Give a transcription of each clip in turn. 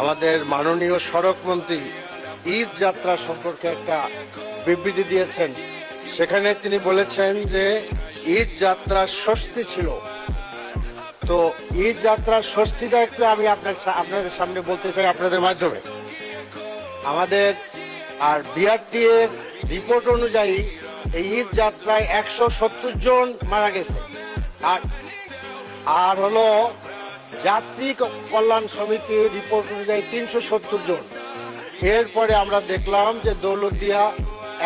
আমাদের মাননীয় সড়ক মন্ত্রী ঈদ যাত্রা সম্পর্কে একটা বিবৃতি দিয়েছেন। সেখানে তিনি বলেছেন যে ঈদ যাত্রা ষষ্ঠী ছিল। তো ঈদ যাত্রার ষষ্ঠীটা একটু আমি আপনাদের সামনে বলতে চাই আপনাদের মাধ্যমে। আমাদের আর বিআরটি এর রিপোর্ট অনুযায়ী এই ঈদ যাত্রায় 170 জন মারা গেছে, আর হলো যাত্রী কল্যাণ সমিতির রিপোর্ট অনুযায়ী 370 জন। এরপরে আমরা দেখলাম যে দৌলতদিয়া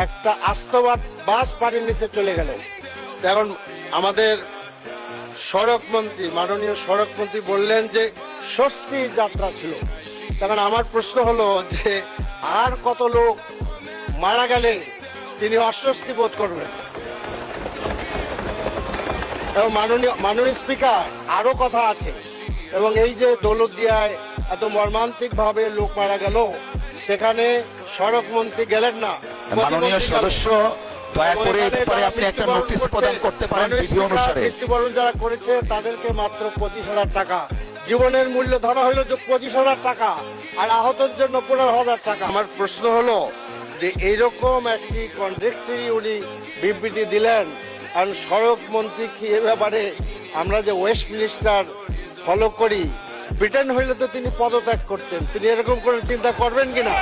একটা আস্তবাদ বাস পানির নিচে চলে গেল। এখন আমাদের সড়ক মন্ত্রী, মাননীয় সড়ক মন্ত্রী বললেন যে ষষ্ঠী যাত্রা ছিল। তখন আমার প্রশ্ন হলো যে আর কত লোক মারা গেলে তিনি অস্বস্তি বোধ করবেন? এবং মাননীয় স্পিকার, আরো কথা আছে। এবং এই যে দৌলতদিয়ায় এত মর্মান্তিক ভাবে লোক মারা গেল, সেখানে সড়ক মন্ত্রী গেলেন না। মাননীয় সদস্য, দয়া করে আপনি একটা নোটিশ প্রদান করতে পারেন বিধি অনুসারে। মৃত্যুবরণ যারা করেছে তাদেরকে মাত্র 25,000 টাকা, জীবনের মূল্য ধরা হলো যে 25,000 টাকা, আর আহতের জন্য 15,000 টাকা। আমার প্রশ্ন হলো যে এইরকম একটি কন্ট্রাক্টরি উনি বিবৃতি দিলেন, কারণ সড়ক মন্ত্রী কি এ ব্যাপারে আমরা যে ওয়েস্ট মিনিস্টার ফলো করি, ব্রিটেন হইলে তো তিনি পদত্যাগ করতেন। তিনি এরকম করে চিন্তা করবেন কিনা?